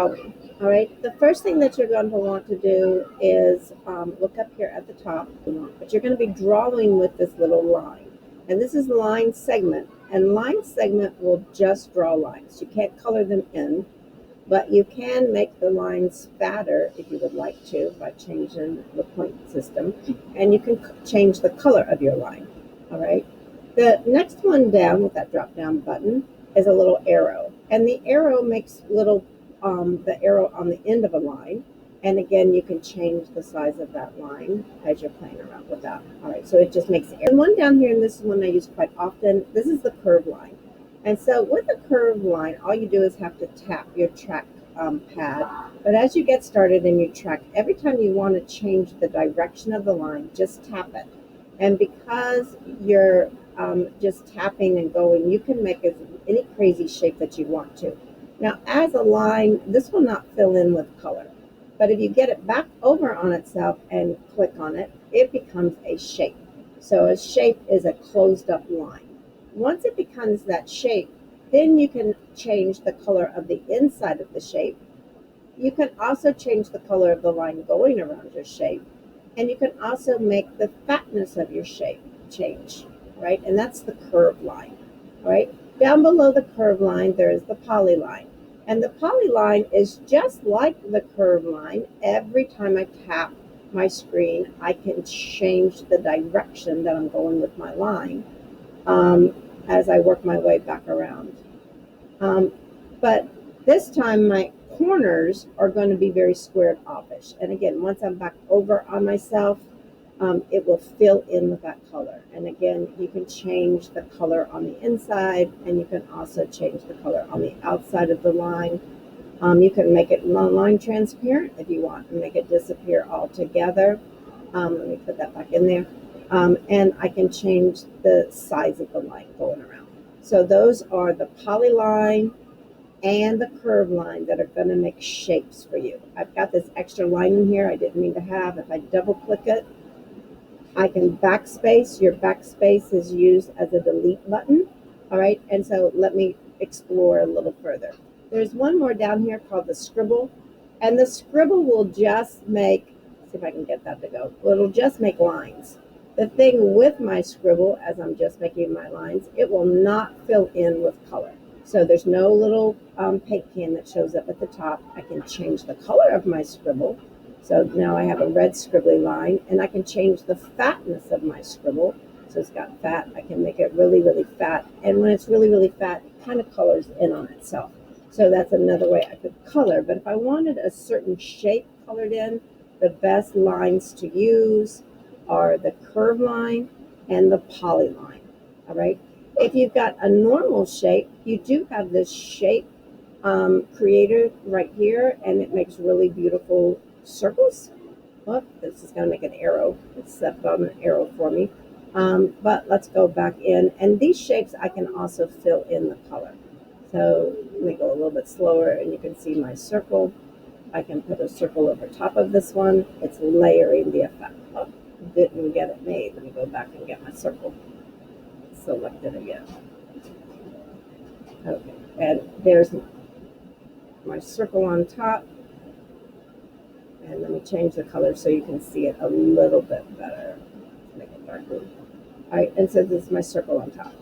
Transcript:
All right, the first thing that you're going to want to do is look up here at the top, but you're going to be drawing with this little line. And this is line segment, and line segment will just draw lines. You can't color them in, but you can make the lines fatter if you would like to by changing the point system, and you can change the color of your line. All right, the next one down with that drop down button is a little arrow, and the arrow makes little the arrow on the end of a line. And again, you can change the size of that line as you're playing around with that. All right, so it just makes it. And one down here, and this is one I use quite often, this is the curve line. And so with a curve line, all you do is have to tap your track pad. But as you get started and you track, every time you want to change the direction of the line, just tap it. And because you're just tapping and going, you can make any crazy shape that you want to. Now, as a line, this will not fill in with color. But if you get it back over on itself and click on it, it becomes a shape. So a shape is a closed up line. Once it becomes that shape, then you can change the color of the inside of the shape. You can also change the color of the line going around your shape. And you can also make the fatness of your shape change, right? And that's the curve line, right? Down below the curve line, there is the polyline. And the polyline is just like the curve line. Every time I tap my screen, I can change the direction that I'm going with my line as I work my way back around. But this time my corners are going to be very squared offish. And again, once I'm back over on myself, it will fill in with that color. And again, you can change the color on the inside, and you can also change the color on the outside of the line. You can make it line transparent if you want and make it disappear altogether. Let me put that back in there. And I can change the size of the line going around. So those are the polyline and the curve line that are going to make shapes for you. I've got this extra line in here I didn't mean to have. If I double click it, I can backspace. Your backspace is used as a delete button. All right, and so let me explore a little further. There's one more down here called the scribble, and the scribble will just make, see if I can get that to go. It'll just make lines. The thing with my scribble, as I'm just making my lines, it will not fill in with color. So there's no little paint can that shows up at the top. I can change the color of my scribble. So now I have a red scribbly line, and I can change the fatness of my scribble. So it's got fat. I can make it really, really fat. And when it's really, really fat, it kind of colors in on itself. So that's another way I could color. But if I wanted a certain shape colored in, the best lines to use are the curve line and the polyline. All right. If you've got a normal shape, you do have this shape creator right here, and it makes really beautiful circles. Oh, this is going to make an arrow. It's set on an arrow for me. But let's go back in. And these shapes, I can also fill in the color. So let me go a little bit slower, and you can see my circle. I can put a circle over top of this one. It's layering the effect. Oh, didn't get it made. Let me go back and get my circle. Select it again. Okay, and there's my circle on top. And let me change the color so you can see it a little bit better. Make it darker. All right, and so this is my circle on top.